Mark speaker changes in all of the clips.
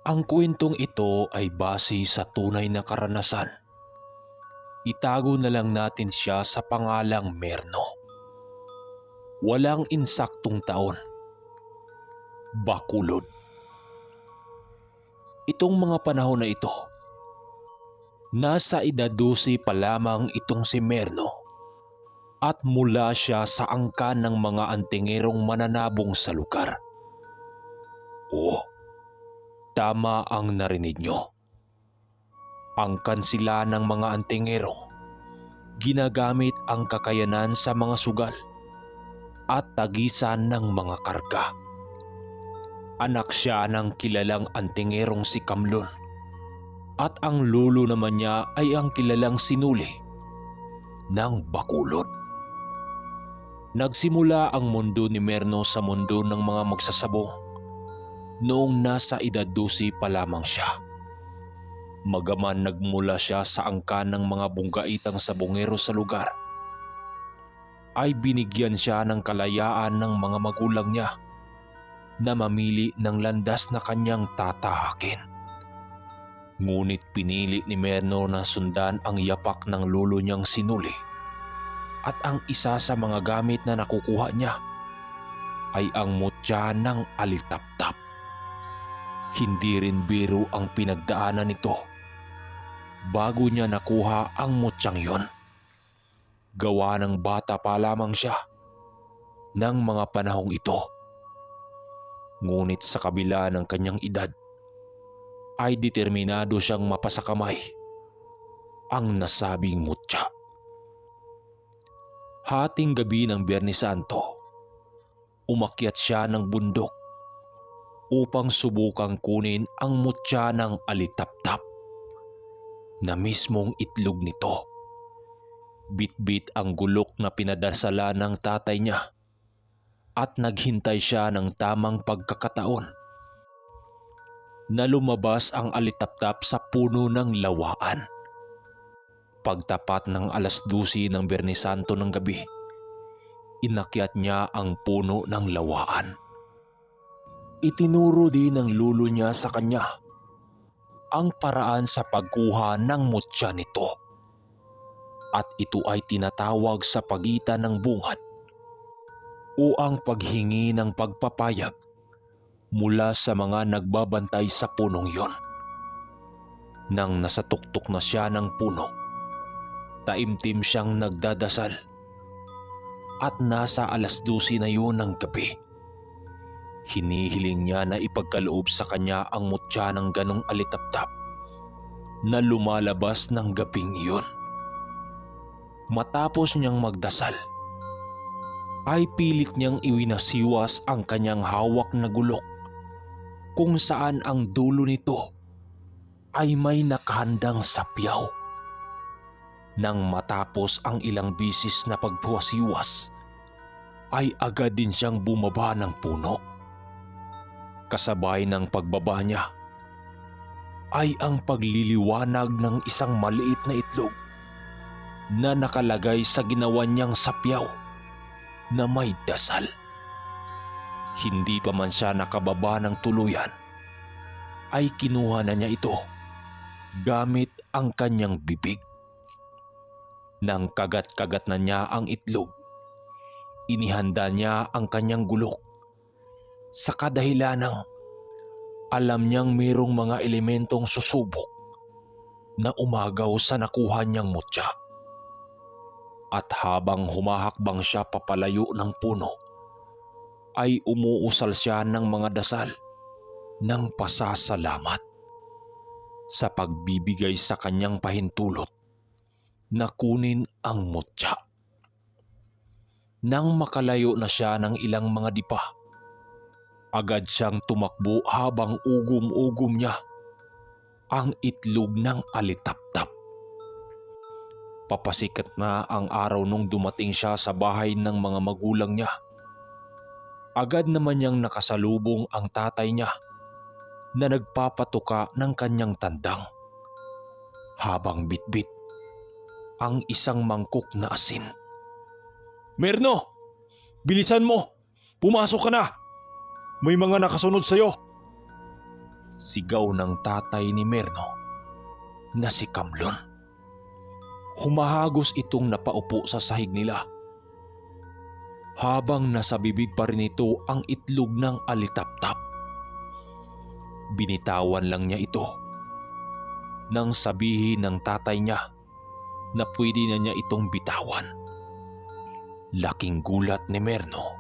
Speaker 1: Ang kwentong ito ay base sa tunay na karanasan. Itago na lang natin siya sa pangalang Merno. Walang insaktong taon. Bakulod. Itong mga panahon na ito, nasa edad 12 pa lamang itong si Merno at mula siya sa angkan ng mga antingerong mananabong sa lugar. Oo, tama ang narinig nyo. Angkan sila ng mga antingero. Ginagamit ang kakayanan sa mga sugal at tagisan ng mga karga. Anak siya ng kilalang antingerong si Kamlon at ang lolo naman niya ay ang kilalang sinuli ng Bakulod. Nagsimula ang mundo ni Merno sa mundo ng mga magsasabong noong nasa edad 12 pa lamang siya. Magaman nagmula siya sa angkan ng mga bunggaitang sabongero sa lugar, ay binigyan siya ng kalayaan ng mga magulang niya na mamili ng landas na kanyang tatahakin. Ngunit pinili ni Merno na sundan ang yapak ng lolo niyang sinuli at ang isa sa mga gamit na nakukuha niya ay ang mutya ng alitaptap. Hindi rin biro ang pinagdaanan nito bago niya nakuha ang mutyang yon. Gawa ng bata pa lamang siya ng mga panahong ito. Ngunit sa kabila ng kanyang edad, ay determinado siyang mapasakamay ang nasabing mutya. Hating gabi ng Biyernes Santo, umakyat siya ng bundok upang subukang kunin ang mutya ng alitaptap na mismong itlog nito. Bitbit ang gulok na pinadasala ng tatay niya at naghintay siya ng tamang pagkakataon na lumabas ang alitaptap sa puno ng lawaan. Pagtapat ng 12:00 ng Biyernes Santo ng gabi, inakyat niya ang puno ng lawaan. Itinuro din ng lolo niya sa kanya ang paraan sa pagkuha ng mutya nito. At ito ay tinatawag sa pagitan ng bungad o ang paghingi ng pagpapayag mula sa mga nagbabantay sa punong yon. Nang nasa tuktok na siya ng puno, taimtim siyang nagdadasal at nasa 12:00 na yun ng gabi. Hinihiling niya na ipagkaloob sa kanya ang mutya ng ganong alitaptap na lumalabas ng gabing iyon. Matapos niyang magdasal, ay pilit niyang iwinasiwas ang kanyang hawak na gulok kung saan ang dulo nito ay may nakahandang sapyaw. Nang matapos ang ilang bisis na pagpuwasiwas, ay agad din siyang bumaba ng puno. Kasabay ng pagbaba niya ay ang pagliliwanag ng isang maliit na itlog na nakalagay sa ginawa niyang sapyaw na may dasal. Hindi pa man siya nakababa ng tuluyan, ay kinuha na niya ito gamit ang kanyang bibig. Nang kagat-kagat na niya ang itlog, inihanda niya ang kanyang gulok sa kadahilanang alam niyang mayroong mga elementong susubok na umagaw sa nakuha niyang mutya. At habang humahakbang siya papalayo ng puno, ay umuusal siya ng mga dasal ng pasasalamat sa pagbibigay sa kanyang pahintulot na kunin ang mutya. Nang makalayo na siya ng ilang mga dipa, agad siyang tumakbo habang ugom-ugom niya ang itlog ng alitaptap. Papasikat na ang araw nung dumating siya sa bahay ng mga magulang niya. Agad naman niyang nakasalubong ang tatay niya na nagpapatuka ng kanyang tandang habang bitbit ang isang mangkok na asin. "Merno! Bilisan mo! Pumasok ka na! May mga nakasunod sa'yo!" Sigaw ng tatay ni Merno na si Kamlon. Humahagos itong napaupo sa sahig nila. Habang nasa bibig pa rin ito ang itlog ng alitaptap. Binitawan lang niya ito nang sabihin ng tatay niya na pwede na niya itong bitawan. Laking gulat ni Merno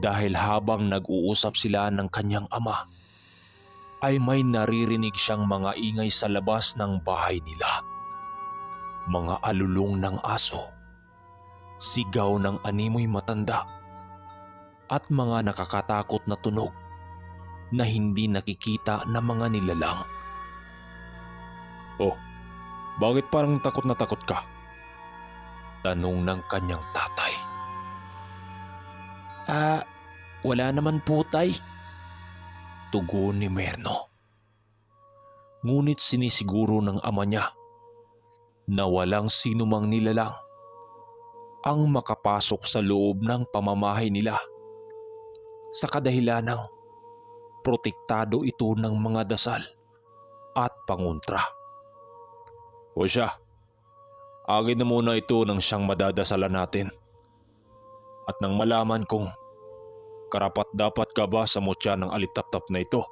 Speaker 1: dahil habang nag-uusap sila ng kanyang ama ay may naririnig siyang mga ingay sa labas ng bahay nila. Mga alulong ng aso, sigaw ng animoy matanda, at mga nakakatakot na tunog na hindi nakikita ng mga nilalang. "Oh, bakit parang takot na takot ka?" tanong ng kanyang tatay. Wala naman po, tay," tugon ni Merno. Ngunit sinisiguro ng ama niya na walang sinumang nilalang ang makapasok sa loob ng pamamahay nila sa kadahilanang protektado ito ng mga dasal at pangontra. "O siya, akin na muna ito nang siyang madadasalan natin. At nang malaman kong karapat-dapat ka ba sa mutya ng alitaptap na ito?"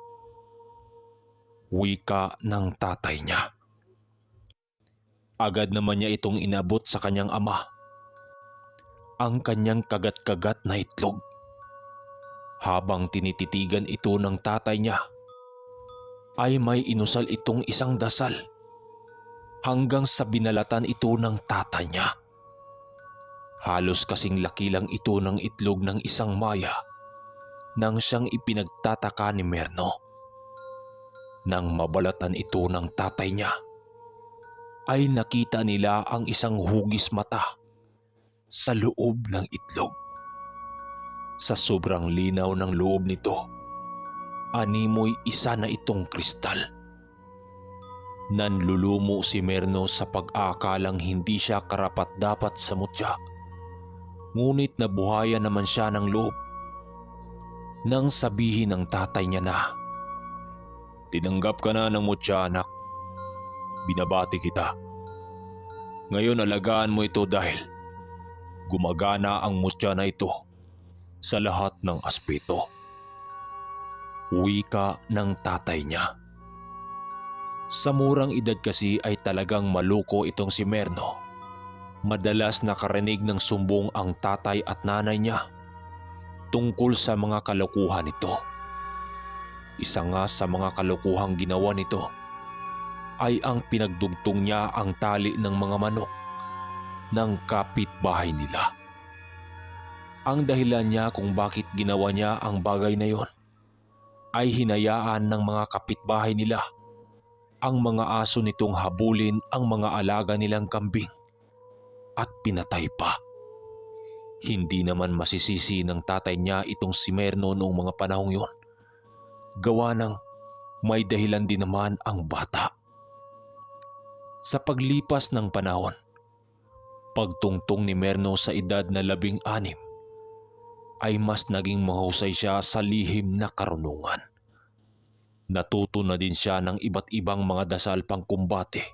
Speaker 1: Wika ng tatay niya. Agad naman niya itong inabot sa kanyang ama, ang kanyang kagat-kagat na itlog. Habang tinititigan ito ng tatay niya, ay may inusal itong isang dasal hanggang sa binalatan ito ng tatay niya. Halos kasing laki lang ito ng itlog ng isang maya nang siyang ipinagtataka ni Merno. Nang mabalatan ito ng tatay niya, ay nakita nila ang isang hugis mata sa loob ng itlog. Sa sobrang linaw ng loob nito, animoy isa na itong kristal. Nanlulumo si Merno sa pag-aakalang hindi siya karapat-dapat sa mutya. Ngunit nabuhayan naman siya ng loob nang sabihin ng tatay niya na, "Tinanggap ka na ng mutya, anak. Binabati kita. Ngayon alagaan mo ito dahil gumagana ang mutya na ito sa lahat ng aspeto." Wika ng tatay niya. Sa murang edad kasi ay talagang maluko itong si Merno. Madalas nakarinig ng sumbong ang tatay at nanay niya tungkol sa mga kalokohan nito. Isa nga sa mga kalokohang ginawa nito ay ang pinagdugtong niya ang tali ng mga manok ng kapitbahay nila. Ang dahilan niya kung bakit ginawa niya ang bagay na yon ay hinayaan ng mga kapitbahay nila ang mga aso nitong habulin ang mga alaga nilang kambing at pinatay pa. Hindi naman masisisi ng tatay niya itong si Merno noong mga panahong yon. Gawa ng may dahilan din naman ang bata. Sa paglipas ng panahon, pagtungtong ni Merno sa edad na 16, ay mas naging mahusay siya sa lihim na karunungan. Natuto na din siya ng iba't ibang mga dasal pangkumbate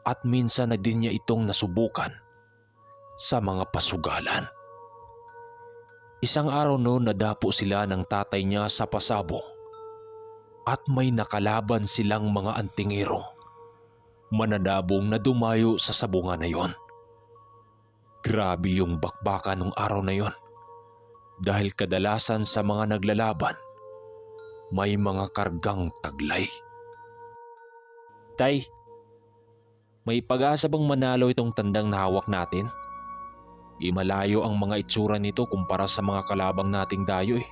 Speaker 1: at minsan na din niya itong nasubukan sa mga pasugalan. Isang araw noon nadapo sila ng tatay niya sa pasabong at may nakalaban silang mga antingero, manadabong na dumayo sa sabungan na yon. Grabe yung bakbakan nung araw na yon dahil kadalasan sa mga naglalaban may mga kargang taglay. "Tay, may pag-asa bang manalo itong tandang na hawak natin? Malayo ang mga itsura nito kumpara sa mga kalabang nating dayo eh,"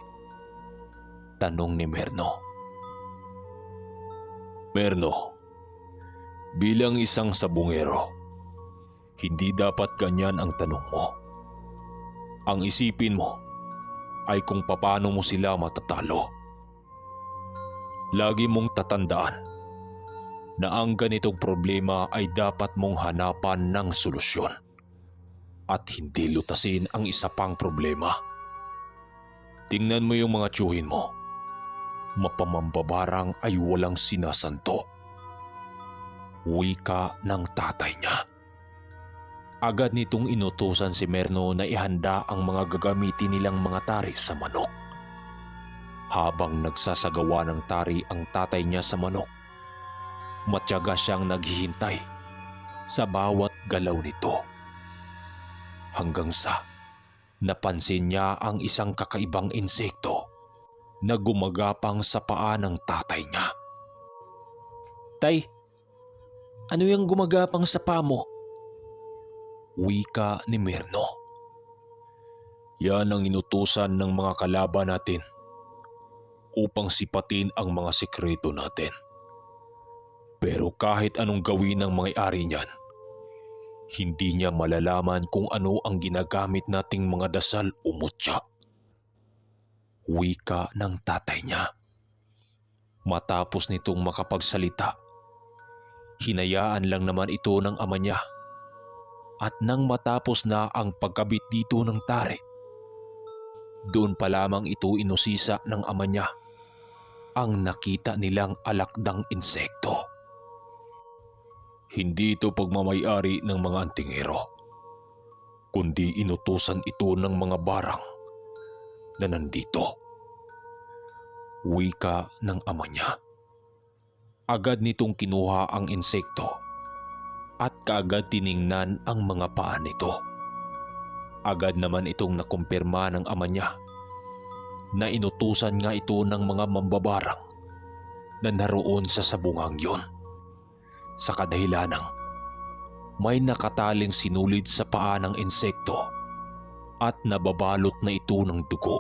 Speaker 1: tanong ni Merno. "Merno, bilang isang sabungero, hindi dapat ganyan ang tanong mo. Ang isipin mo ay kung papaano mo sila matatalo. Lagi mong tatandaan na ang ganitong problema ay dapat mong hanapan ng solusyon at hindi lutasin ang isa pang problema. Tingnan mo yung mga tiyuhin mo. mapamambabarang ay walang sinasanto. Wika ng tatay niya. Agad nitong inutusan si Merno na ihanda ang mga gagamitin nilang mga tari sa manok. Habang nagsasagawa ng tari ang tatay niya sa manok, matyaga siyang naghihintay sa bawat galaw nito. Hanggang sa napansin niya ang isang kakaibang insekto na gumagapang sa paa ng tatay niya. "Tay, ano yung gumagapang sa paa mo?" Wika ni Merno. "Yan ang inutusan ng mga kalaban natin upang sipatin ang mga sekreto natin. Pero kahit anong gawin ng may-ari niyan, hindi niya malalaman kung ano ang ginagamit nating mga dasal o mutya." Wika ng tatay niya. Matapos nitong makapagsalita, hinayaan lang naman ito ng ama niya. At nang matapos na ang pagkabit dito ng tari, doon pa lamang ito inusisa ng ama niya ang nakita nilang alakdang insekto. Hindi ito pagmamayari ng mga antingero, kundi inutusan ito ng mga barang na nandito. Wika ng ama niya. Agad nitong kinuha ang insekto at kaagad tiningnan ang mga paa nito. Agad naman itong nakumpirma ng ama niya na inutusan nga ito ng mga mambabarang na naroon sa sabungang yun, sa kadahilanang may nakataling sinulid sa paa ng insekto at nababalot na ito ng dugo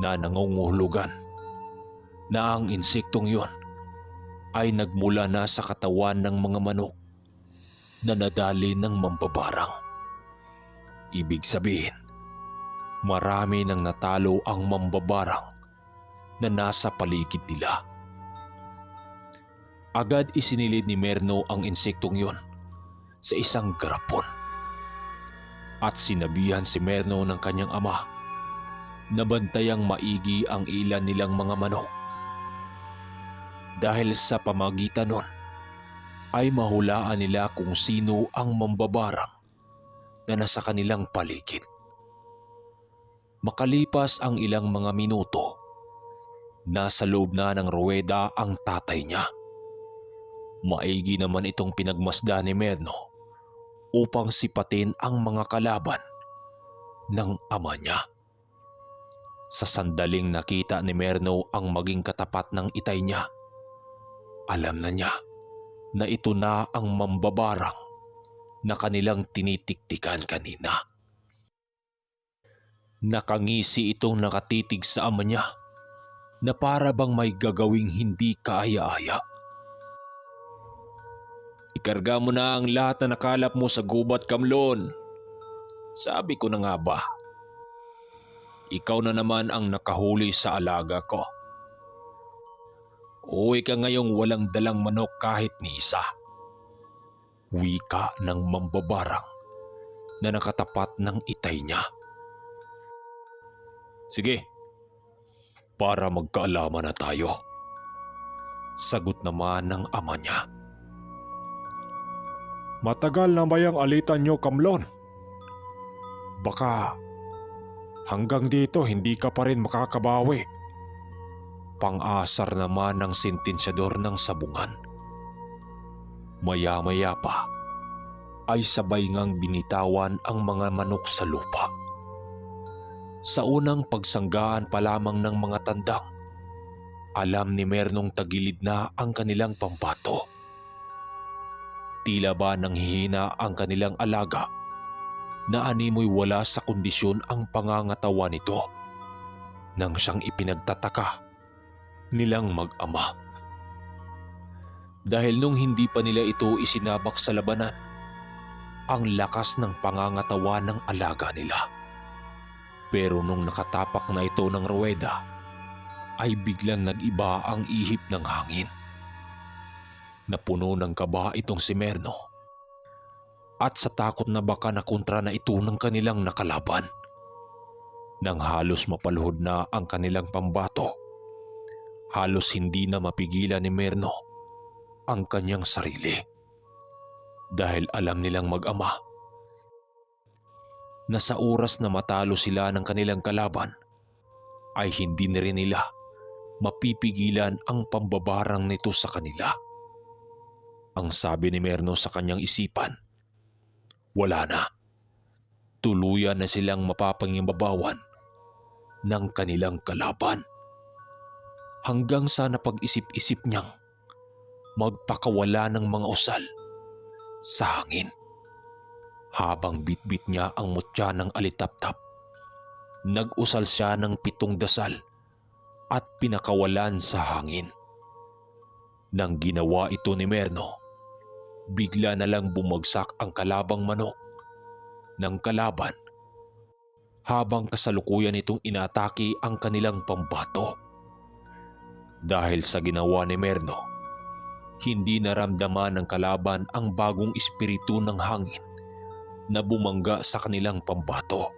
Speaker 1: na nangungulugan na ang insektong yun ay nagmula na sa katawan ng mga manok na nadali ng mambabarang. Ibig sabihin, marami nang natalo ang mambabarang na nasa paligid nila. Agad isinilid ni Merno ang insektong yun sa isang garapon at sinabihan si Merno ng kanyang ama na bantayang maigi ang ilan nilang mga manok. Dahil sa pamagitan nun ay mahulaan nila kung sino ang mambabarang na nasa kanilang paligid. Makalipas ang ilang mga minuto, nasa loob na ng ruweda ang tatay niya. Maigi naman itong pinagmasdan ni Merno upang sipatin ang mga kalaban ng ama niya. Sa sandaling nakita ni Merno ang maging katapat ng itay niya, alam na niya na ito na ang mambabarang na kanilang tinitiktikan kanina. Nakangisi itong nakatitig sa ama niya na para bang may gagawing hindi kaaya-aya. "Ikarga mo na ang lahat na nakalap mo sa gubat, Kamlon. Sabi ko na nga ba? Ikaw na naman ang nakahuli sa alaga ko. Uwi ka ngayong walang dalang manok kahit ni isa." Wika ng mambabarang na nakatapat ng itay niya. "Sige, para magkaalaman na tayo," sagot naman ng ama niya. "Matagal na ba yung alitan niyo, Kamlon? Baka hanggang dito hindi ka pa rin makakabawi." Pang-asar naman ng sentensyador ng sabungan. Maya-maya pa ay sabay ngang binitawan ang mga manok sa lupa. Sa unang pagsanggaan pa lamang ng mga tandang, alam ni Mernong tagilid na ang kanilang pambato. Tila ba nanghihina ang kanilang alaga na animoy wala sa kondisyon ang pangangatawan nito nang siyang ipinagtataka nilang mag-ama. Dahil nung hindi pa nila ito isinabak sa labanan, ang lakas ng pangangatawan ng alaga nila. Pero nung nakatapak na ito ng ruweda, ay biglang nag-iba ang ihip ng hangin. Napuno ng kaba itong si Merno at sa takot na baka nakontra na ito ng kanilang nakalaban. Nang halos mapaluhod na ang kanilang pambato, Halos hindi na mapigilan ni Merno ang kanyang sarili dahil alam nilang mag-ama na sa oras na matalo sila ng kanilang kalaban ay hindi na rin nila mapipigilan ang pambabarang nito sa kanila. Ang sabi ni Merno sa kanyang isipan, wala na. Tuluyan na silang mapapangimbabawan ng kanilang kalaban. Hanggang sa napag-isip-isip niyang magpakawala ng mga usal sa hangin. Habang bitbit niya ang mutya ng alitaptap, nag-usal siya ng 7 dasal at pinakawalan sa hangin. Nang ginawa ito ni Merno, bigla na lang bumagsak ang kalabang manok ng kalaban habang kasalukuyan itong inatake ang kanilang pambato. Dahil sa ginawa ni Merno, hindi naramdaman ng kalaban ang bagong espiritu ng hangin na bumangga sa kanilang pambato.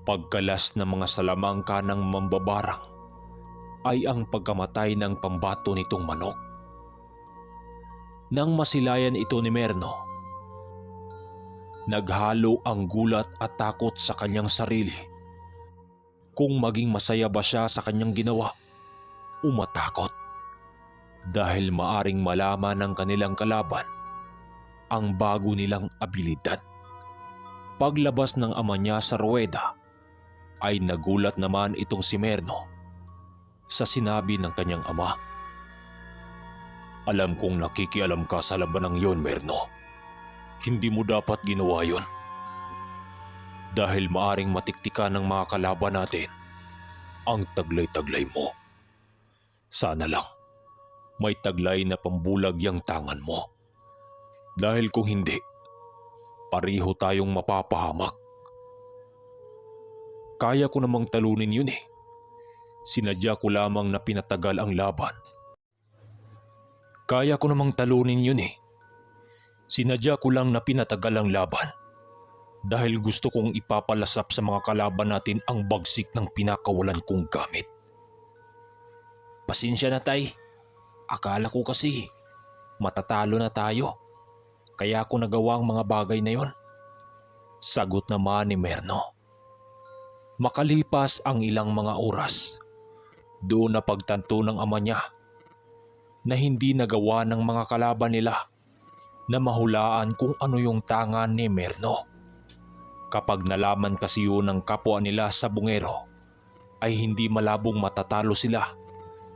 Speaker 1: Pagkalas ng mga salamangka ng mambabarang ay ang pagkamatay ng pambato nitong manok. Nang masilayan ito ni Merno, naghalo ang gulat at takot sa kanyang sarili kung maging masaya ba siya sa kanyang ginawa o matakot dahil maaring malaman ng kanilang kalaban ang bago nilang abilidad. Paglabas ng ama niya sa ruweda ay nagulat naman itong si Merno sa sinabi ng kanyang ama. Alam kong nakikialam ka sa labanang yon, Merno. Hindi mo dapat ginawa yon. Dahil maaring matiktikan ng mga kalaban natin ang taglay-taglay mo. Sana lang may taglay na pambulag yang tangan mo. Dahil kung hindi, pareho tayong mapapahamak. Kaya ko namang talunin yun eh. Sinadya ko lamang na pinatagal ang laban. Kaya ko namang talunin yun eh. Sinadya ko lang na pinatagal ang laban. Dahil gusto kong ipapalasap sa mga kalaban natin ang bagsik ng pinakawalan kong gamit. Pasensya na, tay. Akala ko kasi matatalo na tayo. Kaya ako nagawa ang mga bagay na yon. Sagot naman ni Merno. Makalipas ang ilang mga oras, doon na pagtanto ng ama niya na hindi nagawa ng mga kalaban nila na mahulaan kung ano yung tangan ni Merno. Kapag nalaman kasi yun ng kapwa nila sa bungero, ay hindi malabong matatalo sila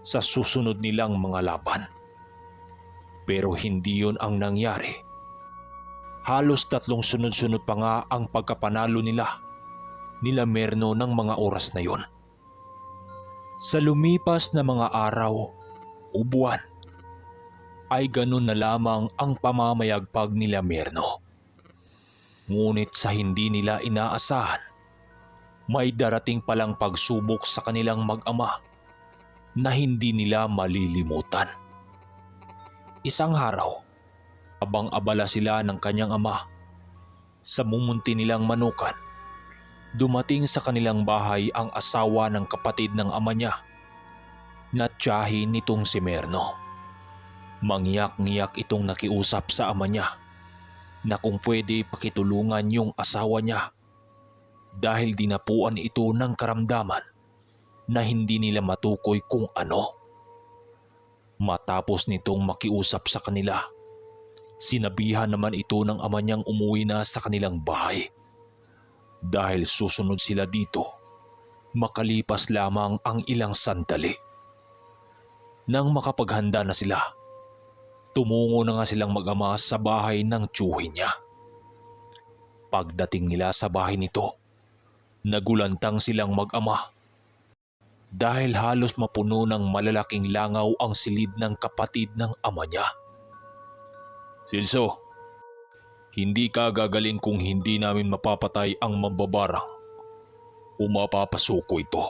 Speaker 1: sa susunod nilang mga laban. Pero hindi yun ang nangyari. Halos 3 sunod-sunod pa nga ang pagkapanalo nila Merno ng mga oras na yon. Sa lumipas na mga araw o buwan, ay ganun na lamang ang pamamayagpag nila Merno. Ngunit sa hindi nila inaasahan, may darating palang pagsubok sa kanilang mag-ama na hindi nila malilimutan. Isang araw, habang abala sila ng kanyang ama sa mumunti nilang manukan, dumating sa kanilang bahay ang asawa ng kapatid ng ama niya na tiyahin nitong si Merno. Mangyak-ngiyak itong nakiusap sa ama niya na kung pwede pakitulungan yung asawa niya dahil dinapuan ito ng karamdaman na hindi nila matukoy kung ano. Matapos nitong makiusap sa kanila, sinabihan naman ito ng ama niyang umuwi na sa kanilang bahay. Dahil susunod sila dito, makalipas lamang ang ilang sandali. Nang makapaghanda na sila, tumungo na nga silang mag-ama sa bahay ng tiyuhin niya. Pagdating nila sa bahay nito, nagulantang silang mag-ama dahil halos mapuno ng malalaking langaw ang silid ng kapatid ng ama niya. Silso, hindi ka gagaling kung hindi namin mapapatay ang mambabarang o mapapasuko ito.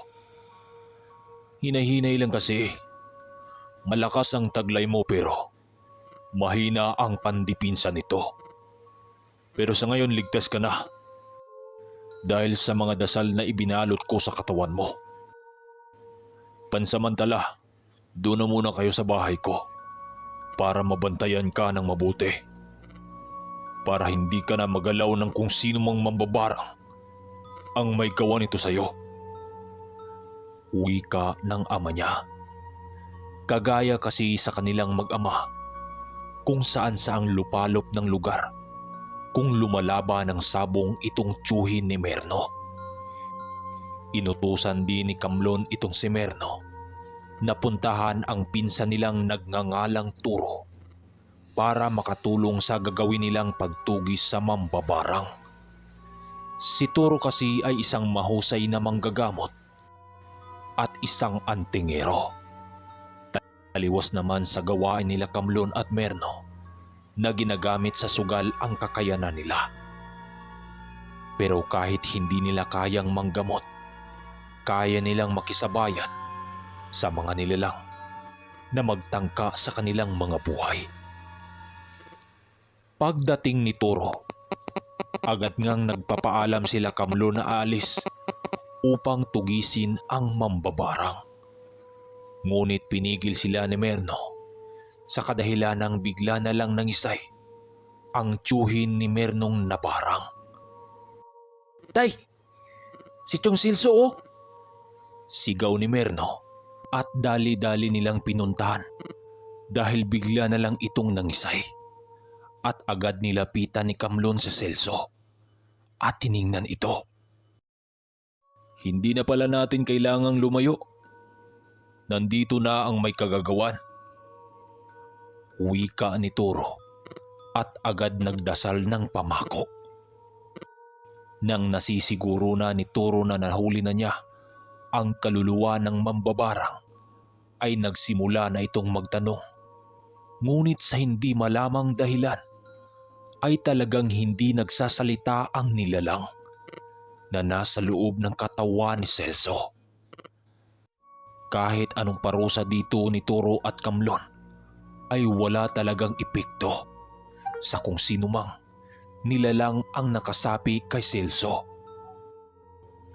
Speaker 1: Hinay-hinay lang kasi. Malakas ang taglay mo pero mahina ang pandipinsa nito. Pero sa ngayon ligtas ka na dahil sa mga dasal na ibinalot ko sa katawan mo. Pansamantala, doon na muna kayo sa bahay ko para mabantayan ka ng mabuti. Para hindi ka na magalaw ng kung sino mang mambabarang ang may gawa nito sa'yo. Wika ng ama niya. Kagaya kasi sa kanilang mag-ama kung saan-saang lupalop ng lugar kung lumalaban ng sabong itong tiyuhin ni Merno. Inutusan din ni Kamlon itong si Merno na puntahan ang pinsan nilang nagngangalang Turo para makatulong sa gagawin nilang pagtugis sa mambabarang. Si Turo kasi ay isang mahusay na manggagamot at isang antingero. Taliwas naman sa gawain nila Kamlon at Merno na ginagamit sa sugal ang kakayanan nila. Pero kahit hindi nila kayang manggamot, kaya nilang makisabayan sa mga nilalang na magtangka sa kanilang mga buhay. Pagdating ni Turo, agad ngang nagpapaalam sila Kamlon na aalis upang tugisin ang mambabarang. Ngunit pinigil sila ni Merno sa kadahilanang bigla na lang nangisay ang tiyuhin ni Mernong nabarang. "Tay! Si Tiyong Silso oh!" Sigaw ni Merno at dali-dali nilang pinuntahan dahil bigla na lang itong nangisay. At agad nilapitan ni Kamlon si Celso at tiningnan ito. "Hindi na pala natin kailangang lumayo. Nandito na ang may kagagawan." Wika ni Turo at agad nagdasal ng pamako. Nang nasisiguro na ni Turo na nahuli na niya ang kaluluwa ng mambabarang, ay nagsimula na itong magtanong. Ngunit sa hindi malamang dahilan ay talagang hindi nagsasalita ang nilalang na nasa loob ng katawan ni Celso. Kahit anong parusa dito ni Turo at Kamlon ay wala talagang epekto sa kung sino mang nilalang ang nakasapi kay Celso.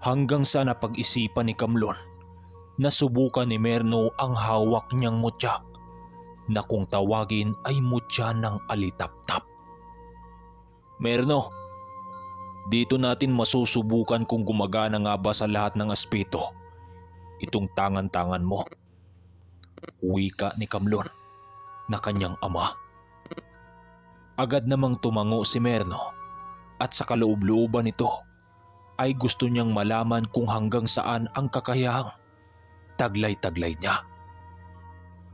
Speaker 1: Hanggang sa napag-isipan ni Kamlon na subukan ni Merno ang hawak niyang mutya na kung tawagin ay mutya ng alitap-tap. "Merno, dito natin masusubukan kung gumagana nga ba sa lahat ng aspeto itong tangan-tangan mo," wika ni Kamlon na kanyang ama. Agad namang tumango si Merno at sa kaloob-looban nito ay gusto niyang malaman kung hanggang saan ang kakayahang taglay-taglay niya.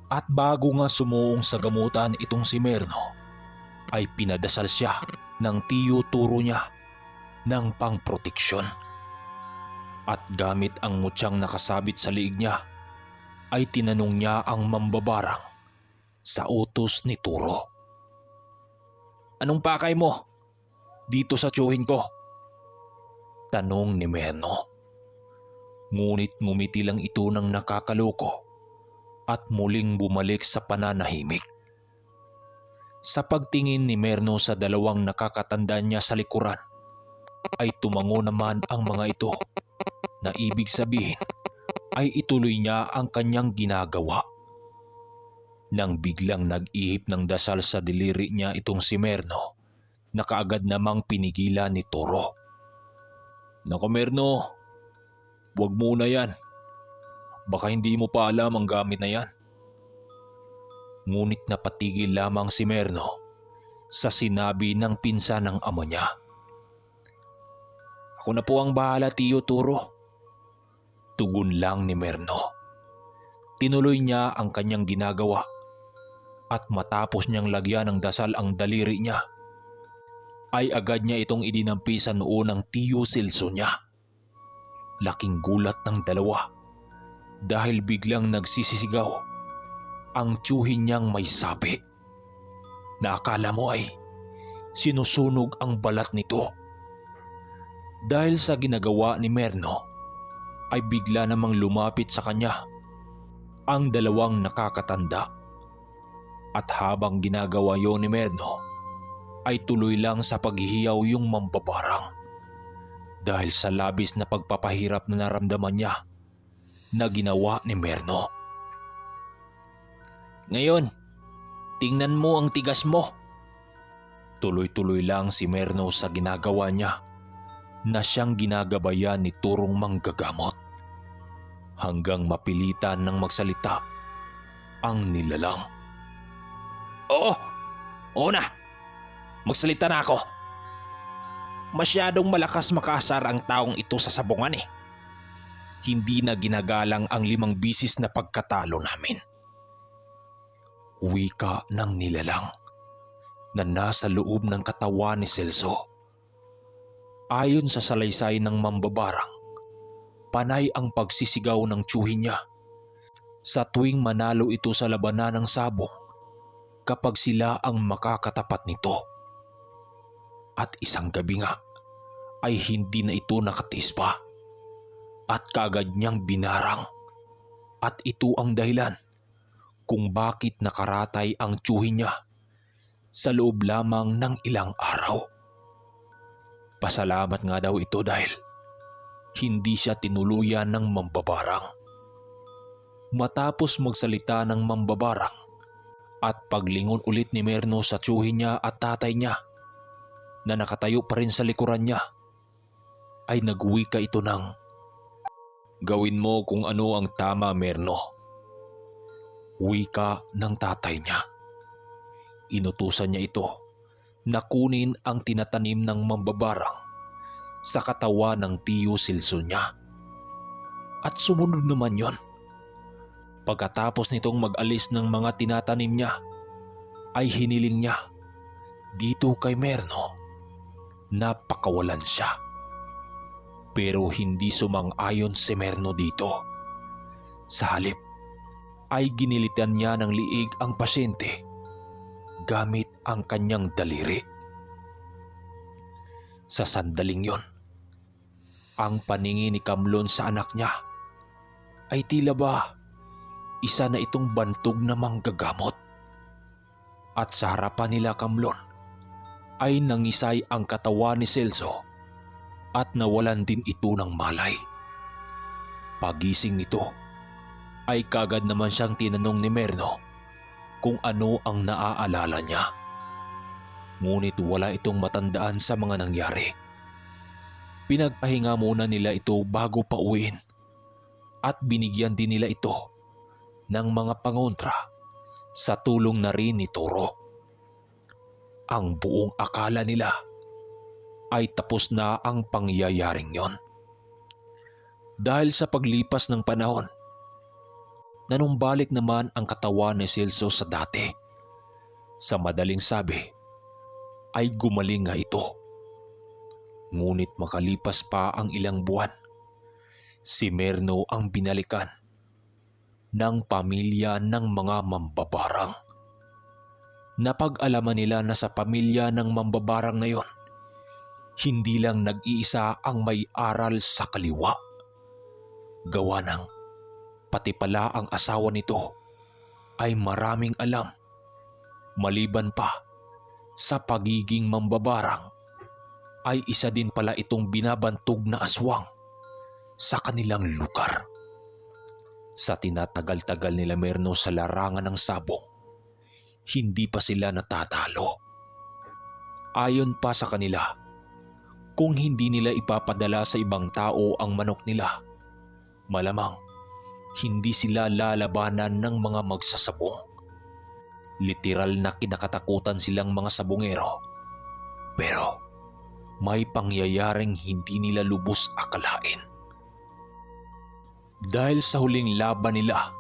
Speaker 1: At bago nga sumuong sa gamutan itong si Merno, ay pinadasal siya ng tiyo Turo niya ng pangproteksyon. At gamit ang mutyang nakasabit sa liig niya, ay tinanong niya ang mambabarang sa utos ni Turo. "Anong pakay mo dito sa tiyuhin ko?" tanong ni Merno. Ngunit ngumiti lang ito ng nakakaloko at muling bumalik sa pananahimik. Sa pagtingin ni Merno sa dalawang nakakatanda niya sa likuran, ay tumango naman ang mga ito na ibig sabihin ay ituloy niya ang kanyang ginagawa. Nang biglang nag-ihip ng dasal sa diliri niya itong si Merno, na kaagad namang pinigilan ni Turo. "Naku Merno, huwag muna yan. Baka hindi mo pa alam ang gamit na yan." Ngunit napatigil lamang si Merno sa sinabi ng pinsan ng ama niya. "Ako na po ang bahala, Tiyo Turo." Tugon lang ni Merno. Tinuloy niya ang kanyang ginagawa at matapos niyang lagyan ng dasal ang daliri niya, ay agad niya itong idinampi sa noo ng tiyo Celso niya. Laking gulat ng dalawa dahil biglang nagsisisigaw ang tiyuhin niyang may sapi na akala mo ay sinusunog ang balat nito. Dahil sa ginagawa ni Merno ay bigla namang lumapit sa kanya ang dalawang nakakatanda. At habang ginagawa yon ni Merno ay tuloy lang sa paghihiyaw yung mambabarang. Dahil sa labis na pagpapahirap na naramdaman niya na ginawa ni Merno. "Ngayon, tingnan mo ang tigas mo." Tuloy-tuloy lang si Merno sa ginagawa niya na siyang ginagabayan ni turong manggagamot hanggang mapilitan ng magsalita ang nilalang. "Oo, oo na. Magsalita na ako. Masyadong malakas makaasar ang taong ito sa sabungan eh. Hindi na ginagalang ang 5 bisis na pagkatalo namin." Wika ng nilalang na nasa loob ng katawan ni Celso. Ayon sa salaysay ng mambabarang, panay ang pagsisigaw ng tiyuhin niya sa tuwing manalo ito sa labanan ng sabong kapag sila ang makakatapat nito. At isang gabi nga ay hindi na ito nakatiis pa at kaagad niyang binarang, at ito ang dahilan kung bakit nakaratay ang tiyuhin niya sa loob lamang ng ilang araw. Pasalamat nga daw ito dahil hindi siya tinuluyan ng mambabarang. Matapos magsalita ng mambabarang at paglingon ulit ni Merno sa tiyuhin niya at tatay niya na nakatayo pa rin sa likuran niya, ay nagwika ito ng, "Gawin mo kung ano ang tama, Merno." Wika ng tatay niya. Inutusan niya ito na kunin ang tinatanim ng mambabarang sa katawan ng tiyo Celso niya. At sumunod naman yon. Pagkatapos nitong mag-alis ng mga tinatanim niya, ay hiniling niya dito kay Merno na pakawalan siya. Pero hindi sumang-ayon si Merno dito. Sa halip ay ginilitan niya ng liig ang pasyente gamit ang kanyang daliri. Sa sandaling yon, ang paningin ni Kamlon sa anak niya ay tila ba isa na itong bantog na manggagamot. At sa harapan nila Kamlon ay nangisay ang katawan ni Celso at nawalan din ito ng malay. Pagising nito ay kagad naman siyang tinanong ni Merno kung ano ang naaalala niya. Ngunit wala itong matandaan sa mga nangyari. Pinagpahinga muna nila ito bago pauwiin at binigyan din nila ito ng mga pangontra sa tulong na rin ni Toro. Ang buong akala nila ay tapos na ang pangyayaring yon. Dahil sa paglipas ng panahon, nanumbalik naman ang katawan ni Celso sa dati. Sa madaling sabi, ay gumaling nga ito. Ngunit makalipas pa ang ilang buwan, si Merno ang binalikan ng pamilya ng mga mambabarang. Napag-alaman nila na sa pamilya ng mambabarang na yon, hindi lang nag-iisa ang may aral sa kaliwa. Gawa ng pati pala ang asawa nito ay maraming alam, maliban pa sa pagiging mambabarang ay isa din pala itong binabantog na aswang sa kanilang lugar. Sa tinatagal-tagal nila Merno sa larangan ng sabong, hindi pa sila natatalo. Ayon pa sa kanila, kung hindi nila ipapadala sa ibang tao ang manok nila, malamang hindi sila lalabanan ng mga magsasabong. Literal na kinakatakutan silang mga sabongero. Pero may pangyayaring hindi nila lubos akalain. Dahil sa huling laban nila,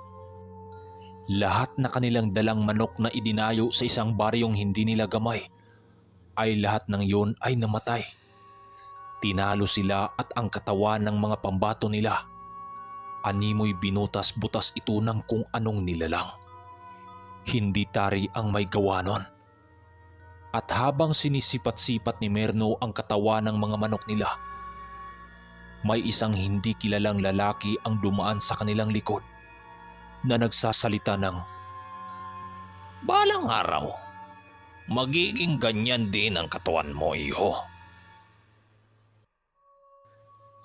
Speaker 1: lahat na kanilang dalang manok na idinayo sa isang baryong hindi nila gamay, ay lahat ng yon ay namatay. Tinalo sila at ang katawan ng mga pambato nila, animoy binutas-butas ito ng kung anong nilalang. Hindi tari ang may gawa nun. At habang sinisipat-sipat ni Merno ang katawan ng mga manok nila, may isang hindi kilalang lalaki ang dumaan sa kanilang likod na nagsasalita ng, "Balang araw, magiging ganyan din ang katawan mo, iho."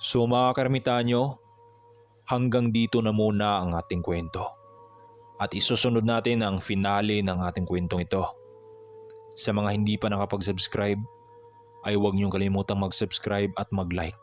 Speaker 1: So mga karmitanyo, hanggang dito na muna ang ating kwento. At isusunod natin ang finale ng ating kwentong ito. Sa mga hindi pa nakapag-subscribe, ay huwag niyong kalimutang mag-subscribe at mag-like